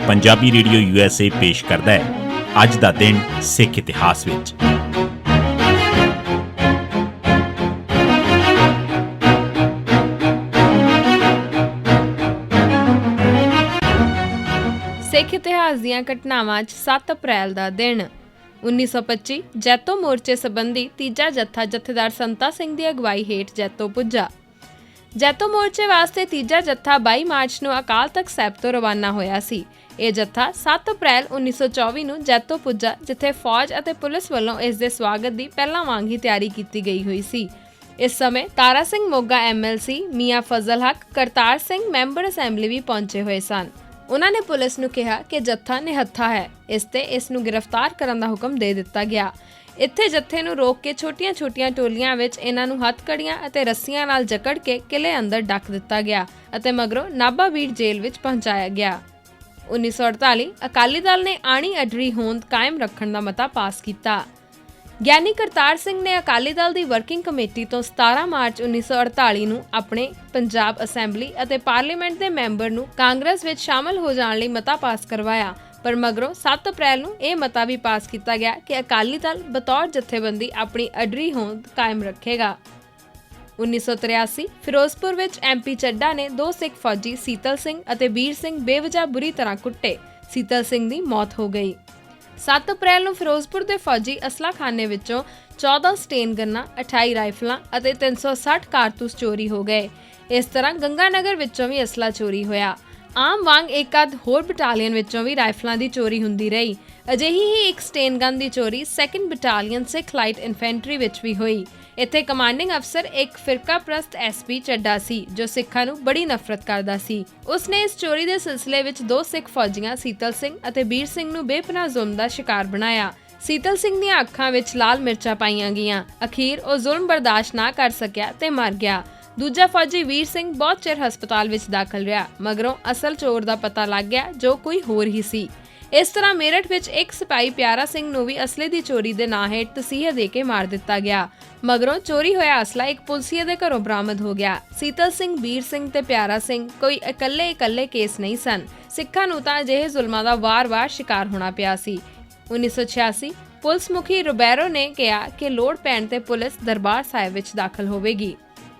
Punjabi radio USA ਪੇਸ਼ ਕਰਦਾ ਹੈ ਅੱਜ ਦਾ ਦਿਨ ਸਿੱਖ ਇਤਿਹਾਸ ਵਿੱਚ। ਸਿੱਖ ਇਤਿਹਾਸ ਦੀਆਂ ਘਟਨਾਵਾਂ 'ਚ 7 ਅਪ੍ਰੈਲ ਦਾ ਦਿਨ 1925 ਜੈਤੋ ਮੋਰਚੇ ਸੰਬੰਧੀ ਤੀਜਾ ਜੱਥਾ ਜਥੇਦਾਰ ਸੰਤਾ ਸਿੰਘ ਦੀ ਅਗਵਾਈ ਹੇਠ ਜੈਤੋ ਪੁੱਜਾ। ਜੈਤੋ ਮੋਰਚੇ ਵਾਸਤੇ ਤੀਜਾ ਜੱਥਾ 22 ਮਾਰਚ ਨੂੰ ਅਕਾਲ ਤਖਤ ਸਾਹਿਬ ਤੋਂ ਰਵਾਨਾ ਹੋਇਆ ਸੀ। ਇਹ ਜੱਥਾ 7 ਅਪ੍ਰੈਲ 1924 ਨੂੰ ਜੈਤੋ ਪੁੱਜਾ, ਜਿੱਥੇ ਫੌਜ ਅਤੇ ਪੁਲਿਸ ਵੱਲੋਂ ਇਸ ਦੇ ਸਵਾਗਤ ਦੀ ਪਹਿਲਾਂ ਵਾਂਗ ਹੀ ਤਿਆਰੀ ਕੀਤੀ ਗਈ ਹੋਈ ਸੀ। ਇਸ ਸਮੇਂ ਤਾਰਾ ਸਿੰਘ ਮੋਗਾ MLC, ਮੀਆਂ ਫਜ਼ਲ ਹੱਕ, ਕਰਤਾਰ ਸਿੰਘ ਮੈਂਬਰ ਅਸੈਂਬਲੀ ਵੀ ਪਹੁੰਚੇ ਹੋਏ ਸਨ। ਉਹਨਾਂ ਨੇ ਪੁਲਿਸ ਨੂੰ ਕਿਹਾ ਕਿ ਜੱਥਾ ਨਿਹੱਥਾ ਹੈ, ਇਸ ਤੇ ਇਸ ਨੂੰ ਗ੍ਰਿਫਤਾਰ ਕਰਨ ਦਾ ਹੁਕਮ ਦੇ ਦਿੱਤਾ ਗਿਆ। ਇੱਥੇ ਜੱਥੇ ਨੂੰ ਰੋਕ ਕੇ ਛੋਟੀਆਂ-ਛੋਟੀਆਂ ਟੋਲੀਆਂ ਵਿੱਚ ਇਹਨਾਂ ਨੂੰ ਹੱਥਕੜੀਆਂ ਅਤੇ ਰੱਸੀਆਂ ਨਾਲ ਜਕੜ ਕੇ ਕਿਲੇ ਅੰਦਰ ਡੱਕ ਦਿੱਤਾ ਗਿਆ ਅਤੇ ਮਗਰੋਂ ਨਾਭਾ ਬੀੜ ਜੇਲ੍ਹ ਵਿੱਚ ਪਹੁੰਚਾਇਆ ਗਿਆ। 1948 ਅਕਾਲੀ ਦਲ ਨੇ ਆਣੀ ਅਡਰੀ ਹੋਂਦ ਕਾਇਮ ਰੱਖਣ ਦਾ ਮਤਾ ਪਾਸ ਕੀਤਾ। ਗਿਆਨੀ ਕਰਤਾਰ ਸਿੰਘ ਨੇ ਅਕਾਲੀ ਦਲ ਦੀ ਵਰਕਿੰਗ ਕਮੇਟੀ ਤੋਂ 17 ਮਾਰਚ 1948 ਨੂੰ ਆਪਣੇ ਪੰਜਾਬ ਅਸੈਂਬਲੀ ਅਤੇ ਪਾਰਲੀਮੈਂਟ ਦੇ ਮੈਂਬਰ ਨੂੰ ਕਾਂਗਰਸ ਵਿੱਚ ਸ਼ਾਮਲ ਹੋ ਜਾਣ ਲਈ ਮਤਾ ਪਾਸ ਕਰਵਾਇਆ, ਪਰ ਮਗਰੋਂ 7 ਅਪ੍ਰੈਲ ਨੂੰ ਇਹ ਮਤਾ ਵੀ ਪਾਸ ਕੀਤਾ ਗਿਆ ਕਿ ਅਕਾਲੀ ਦਲ ਬਤੌਰ ਜਥੇਬੰਦੀ ਆਪਣੀ ਅਡਰੀ ਹੋਂਦ ਕਾਇਮ ਰੱਖੇਗਾ। 1983 ਫਿਰੋਜ਼ਪੁਰ ਵਿੱਚ MP ਚੱਡਾ ਨੇ 2 ਸਿੱਖ ਫੌਜੀ ਸੀਤਲ ਸਿੰਘ ਅਤੇ ਬੀਰ ਸਿੰਘ ਬੇਵਜ੍ਹਾ ਬੁਰੀ ਤਰ੍ਹਾਂ ਕੁੱਟੇ। ਸੀਤਲ ਸਿੰਘ ਦੀ ਮੌਤ ਹੋ ਗਈ। 7 ਅਪ੍ਰੈਲ ਨੂੰ ਫਿਰੋਜ਼ਪੁਰ ਦੇ ਫੌਜੀ ਅਸਲਾਖਾਨੇ ਵਿੱਚੋਂ 14 ਸਟੇਨ ਗੰਨਾਂ, 28 ਰਾਈਫਲਾਂ ਅਤੇ 360 ਕਾਰਤੂਸ ਚੋਰੀ ਹੋ ਗਏ। ਇਸ ਤਰ੍ਹਾਂ ਗੰਗਾਨਗਰ ਵਿੱਚੋਂ ਵੀ ਅਸਲਾ ਚੋਰੀ ਹੋਇਆ। ਆਮ ਵਾਂਗ ਇੱਕ-ਅੱਧ ਹੋਰ ਬਟਾਲੀਅਨ ਵਿੱਚੋਂ ਵੀ ਰਾਈਫਲਾਂ ਦੀ ਚੋਰੀ ਹੁੰਦੀ ਰਹੀ। ਅਜਿਹੀ ਹੀ ਇੱਕ ਸਟੇਨ ਗਨ ਦੀ ਚੋਰੀ 2nd ਬਟਾਲੀਅਨ ਸਿੱਖ ਲਾਈਟ ਇਨਫੈਂਟਰੀ ਵਿੱਚ ਵੀ ਹੋਈ। ਇੱਥੇ ਕਮਾਂਡਿੰਗ ਅਫਸਰ ਇੱਕ ਫਿਰਕਾ ਪ੍ਰਸਤ SP ਚੱਡਾ ਸੀ, ਜੋ ਸਿੱਖਾਂ ਨੂੰ ਬੜੀ ਨਫ਼ਰਤ ਕਰਦਾ ਸੀ। ਉਸਨੇ ਇਸ ਚੋਰੀ ਦੇ ਸਿਲਸਿਲੇ ਵਿੱਚ 2 ਸਿੱਖ ਫੌਜੀਆਂ ਸੀਤਲ ਸਿੰਘ ਅਤੇ ਬੀਰ ਸਿੰਘ ਨੂੰ ਬੇਪਨਾਹ ਜ਼ੁਲਮ ਦਾ ਸ਼ਿਕਾਰ ਬਣਾਇਆ। ਸੀਤਲ ਸਿੰਘ ਦੀਆਂ ਅੱਖਾਂ ਵਿੱਚ ਲਾਲ ਮਿਰਚਾਂ ਪਾਈਆਂ ਗਈਆਂ। ਅਖੀਰ ਉਹ ਜ਼ੁਲਮ ਬਰਦਾਸ਼ਤ ਨਾ ਕਰ ਸਕਿਆ ਤੇ ਮਰ ਗਿਆ। ਦੂਜਾ ਫੌਜੀ ਵੀਰ ਸਿੰਘ ਬਹੁਤ ਚਿਰ ਹਸਪਤਾਲ ਵਿੱਚ ਦਾਖਲ ਰਿਹਾ। ਮਗਰੋਂ ਅਸਲ ਚੋਰ ਦਾ ਪਤਾ ਲੱਗ ਗਿਆ, ਜੋ ਕੋਈ ਹੋਰ ਹੀ ਸੀ। ਇਸ ਤਰ੍ਹਾਂ ਮੇਰਠ ਵਿੱਚ ਇੱਕ ਸਿਪਾਹੀ ਪਿਆਰਾ ਸਿੰਘ ਨੂੰ ਵੀ ਅਸਲੇ ਦੀ ਚੋਰੀ ਦੇ ਨਾਂ ਹੇਠ ਤਸੀਹੇ ਦੇ ਕੇ ਮਾਰ ਦਿੱਤਾ ਗਿਆ। ਮਗਰੋਂ ਚੋਰੀ ਹੋਇਆ ਅਸਲਾ ਇੱਕ ਪੁਲਸੀਏ ਦੇ ਘਰੋਂ ਬਰਾਮਦ ਹੋ ਗਿਆ। ਸੀਤਲ ਸਿੰਘ, ਬੀਰ ਸਿੰਘ ਤੇ ਪਿਆਰਾ ਸਿੰਘ ਕੋਈ ਇਕੱਲੇ ਕੇਸ ਨਹੀਂ ਸਨ। ਸਿੱਖਾਂ ਨੂੰ ਤਾਂ ਅਜਿਹੇ ਜ਼ੁਲਮਾਂ ਦਾ ਵਾਰ-ਵਾਰ ਸ਼ਿਕਾਰ ਹੋਣਾ ਪਿਆ ਸੀ। 1986 ਪੁਲਿਸ ਮੁਖੀ ਰੋਬੈਰੋ ਨੇ ਕਿਹਾ ਕਿ ਲੋੜ ਪੈਣ ਤੇ ਪੁਲਿਸ ਦਰਬਾਰ ਸਾਹਿਬ ਵਿੱਚ ਦਾਖਲ ਹੋਵੇਗੀ।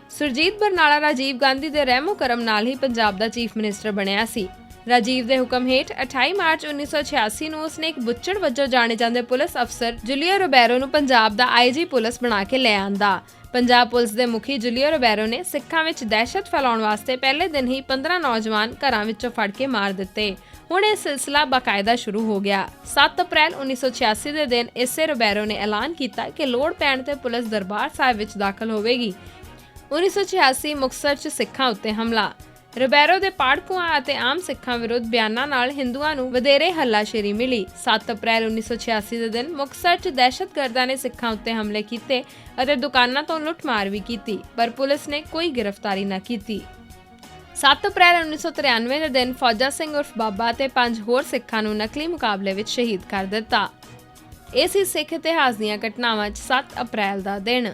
ਸੁਰਜੀਤ ਬਰਨਾਲਾ ਰਾਜੀਵ ਗਾਂਧੀ ਦੇ ਰਹਿਮੋ ਕਰਮ ਨਾਲ ਹੀ ਪੰਜਾਬ ਦਾ ਚੀਫ ਮਿਨਿਸਟਰ ਬਣਿਆ ਸੀ। ਰਾਜੀਵ ਦੇ ਹੁਕਮ ਹੇਠ 28 ਮਾਰਚ 1986 ਨੂੰ ਉਸਨੇ ਇੱਕ ਬੁੱਚੜ ਵਜੋਂ ਜਾਣੇ ਜਾਂਦੇ ਪੁਲਿਸ ਅਫਸਰ ਜੂਲੀਓ ਰੋਬੈਰੋ ਨੂੰ ਪੰਜਾਬ ਦਾ IG ਪੁਲਿਸ ਬਣਾ ਕੇ ਲੈ ਆਂਦਾ। ਪੰਜਾਬ ਪੁਲਿਸ ਦੇ ਮੁਖੀ ਜੂਲੀਓ ਰੋਬੈਰੋ ਨੇ ਸਿੱਖਾਂ ਵਿੱਚ ਦਹਿਸ਼ਤ ਫੈਲਾਉਣ ਵਾਸਤੇ ਪਹਿਲੇ ਦਿਨ ਹੀ 15 ਨੌਜਵਾਨ ਘਰਾਂ ਵਿੱਚੋਂ ਫੜ ਕੇ ਮਾਰ ਦਿੱਤੇ। ਹੁਣ ਇਹ ਸਿਲਸਿਲਾ ਬਾਕਾਇਦਾ ਸ਼ੁਰੂ ਹੋ ਗਿਆ। 7 ਅਪ੍ਰੈਲ 1986 ਦੇ ਦਿਨ ਇਸੇ ਰੋਬੈਰੋ ਨੇ ਐਲਾਨ ਕੀਤਾ ਕਿ ਲੋੜ ਪੈਣ ਤੇ ਪੁਲਿਸ ਦਰਬਾਰ ਸਾਹਿਬ ਵਿੱਚ ਦਾਖਲ ਹੋਵੇਗੀ। 1986 ਮੁਕਤਸਰ 'ਚ ਸਿੱਖਾਂ ਉੱਤੇ ਹਮਲਾ। ਰੋਬੈਰੋ ਦੇ ਪਾੜਕੂਆਂ ਅਤੇ ਆਮ ਸਿੱਖਾਂ ਵਿਰੁੱਧ ਬਿਆਨਾਂ ਨਾਲ ਹਿੰਦੂਆਂ ਨੂੰ ਵਧੇਰੇ ਹੱਲਾਸ਼ੇਰੀ ਮਿਲੀ। 7 ਅਪ੍ਰੈਲ 1986 ਦੇ ਦਿਨ ਮੁਕਤਸਰ 'ਚ ਦਹਿਸ਼ਤਗਰਦਾਂ ਨੇ ਸਿੱਖਾਂ ਉੱਤੇ ਹਮਲੇ ਕੀਤੇ ਅਤੇ ਦੁਕਾਨਾਂ ਤੋਂ ਲੁੱਟ-ਮਾਰ ਵੀ ਕੀਤੀ, ਪਰ ਪੁਲਿਸ ਨੇ ਕੋਈ ਗ੍ਰਿਫਤਾਰੀ ਨਾ ਕੀਤੀ। 7 ਅਪ੍ਰੈਲ 1993 ਦੇ ਦਿਨ ਫੌਜਾ ਸਿੰਘ ਉਰਫ ਬਾਬਾ ਤੇ 5 ਹੋਰ ਸਿੱਖਾਂ ਨੂੰ ਨਕਲੀ ਮੁਕਾਬਲੇ ਵਿੱਚ ਸ਼ਹੀਦ ਕਰ ਦਿੱਤਾ। ਇਹ ਸੀ ਸਿੱਖ ਇਤਿਹਾਸ ਦੀਆਂ ਘਟਨਾਵਾਂ 'ਚ 7 ਅਪ੍ਰੈਲ ਦਾ ਦਿਨ।